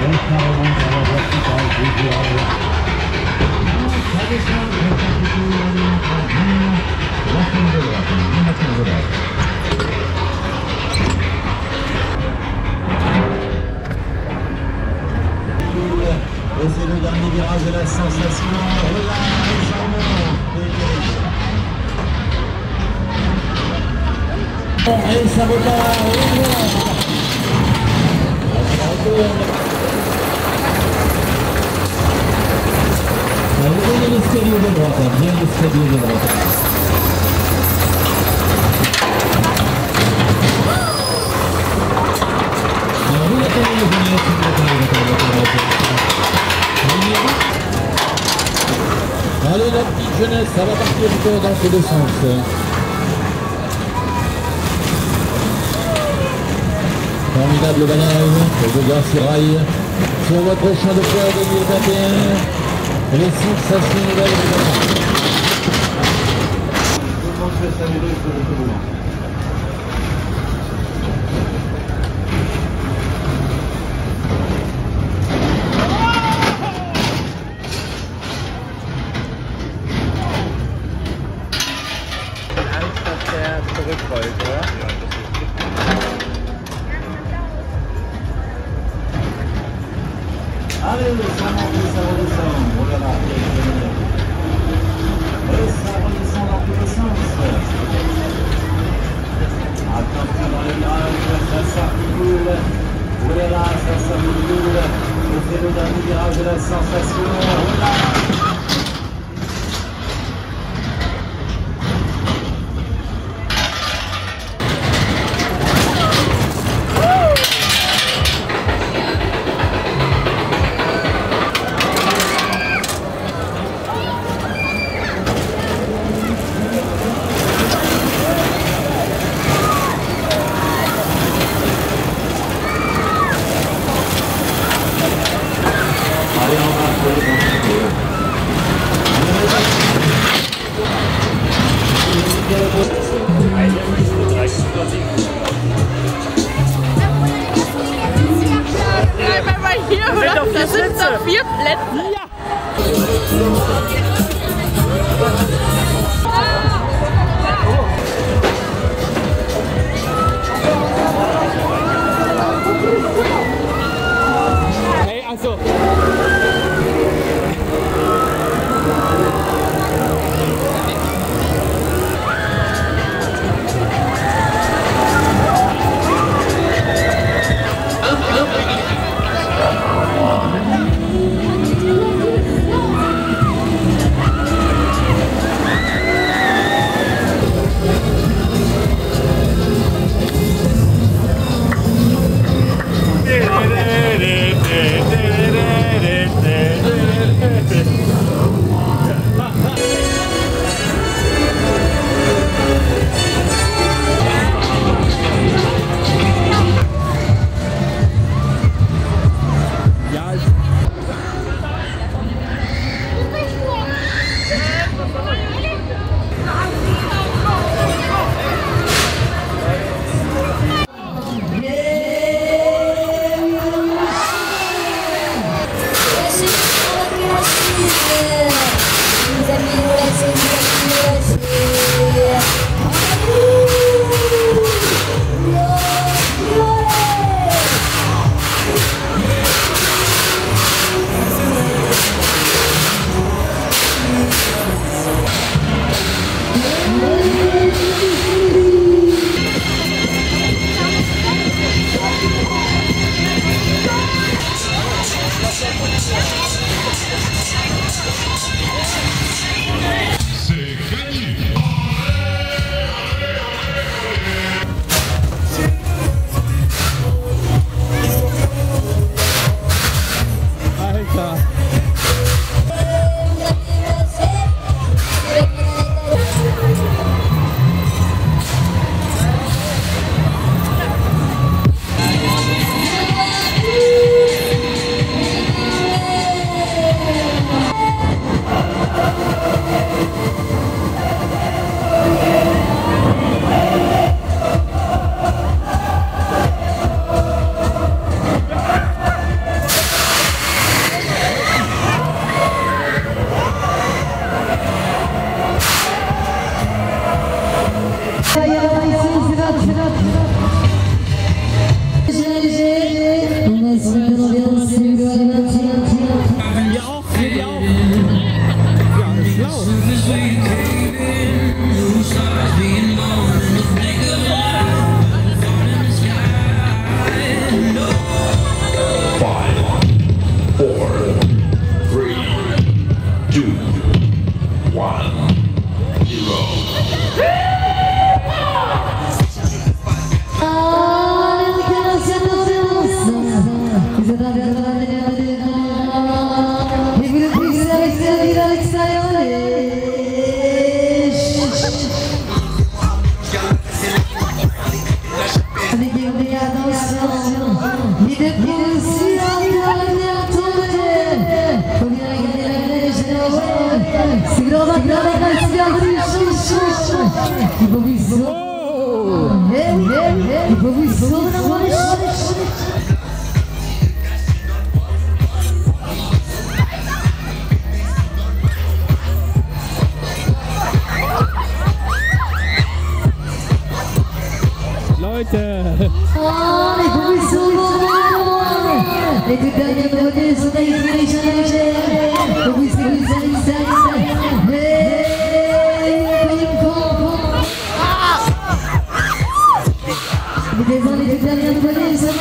Et c'est le dernier virage de la sensation. Voilà, et ça remonte. Et ça repart. Bien l'escalier de droite, bien l'escalier de droite. Alors vous attendez les vignettes, allez la petite jeunesse, ça va partir encore dans ces deux sens. Formidable manège, le gars sur rail, sur votre champ de fleurs 2021. Les sensations nouvelles de la je pense que ça m'aide pour le tournoi. Angst, dass der zurückrollt, oder? Allez, ça redescend, oh là là, et ça redescend dans tous les sens. Attention dans les virages, ça s'articule, oh là là, ça s'articule, et c'est le dernier virage de la sensation, oh là là. Bleib einmal hier, oder? Wir sind auf 4 Plätzen. Ja. Hey, also. Leute! Oh, les deux dernières abonnés sont arrivés les challenges. Vous savez, les deux dernières abonnés sont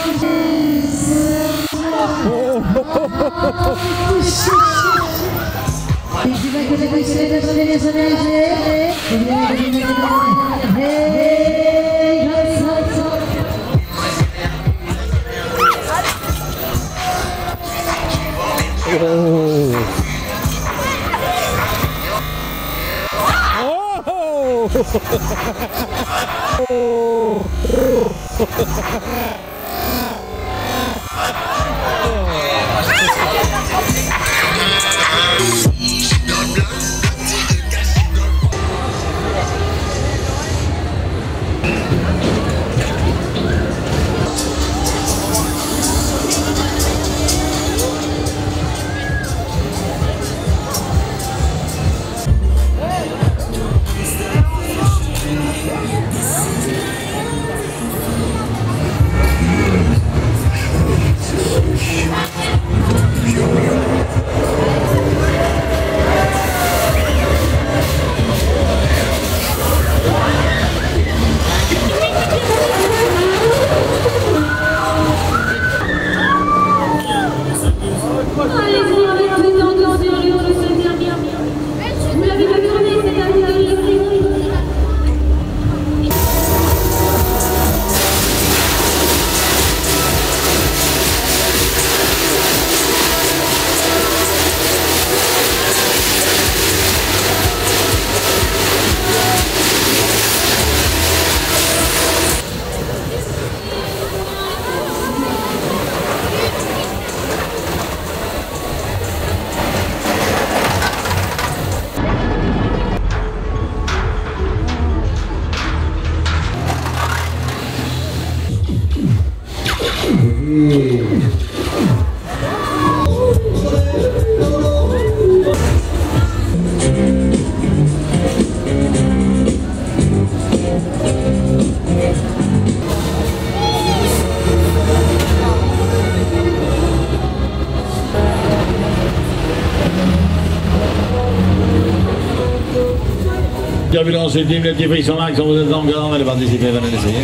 Bienvenue dans ce film, les petits frissons là qui sont vous êtes encore, on va participer, venez essayer.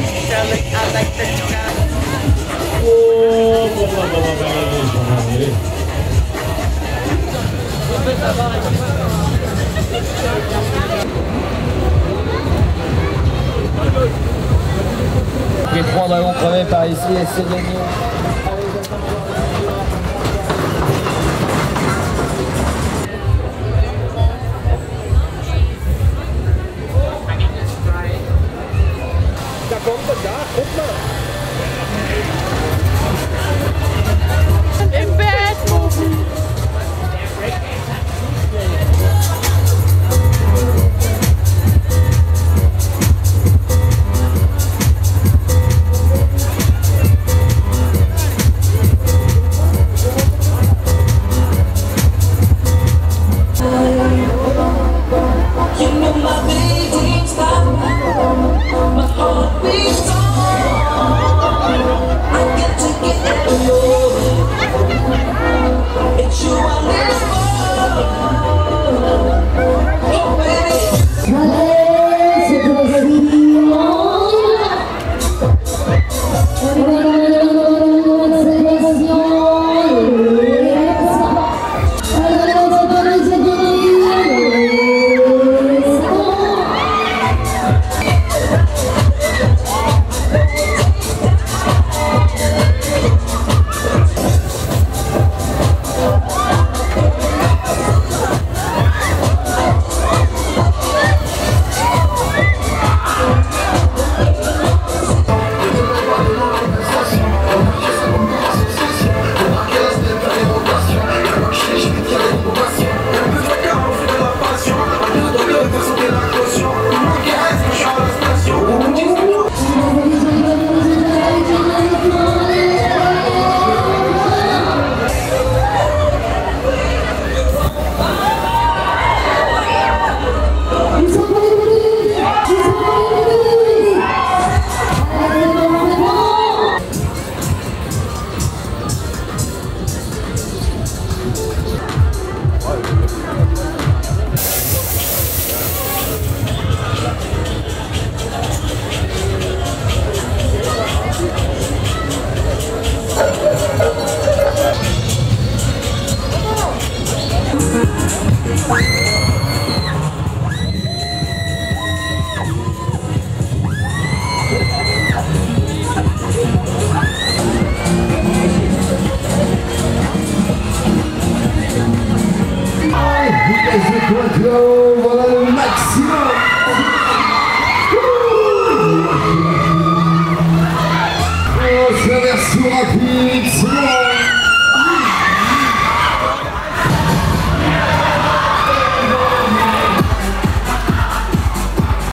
Les 3 ballons crevés par ici et c'est gagné. Im Bett, Mobi. minutes.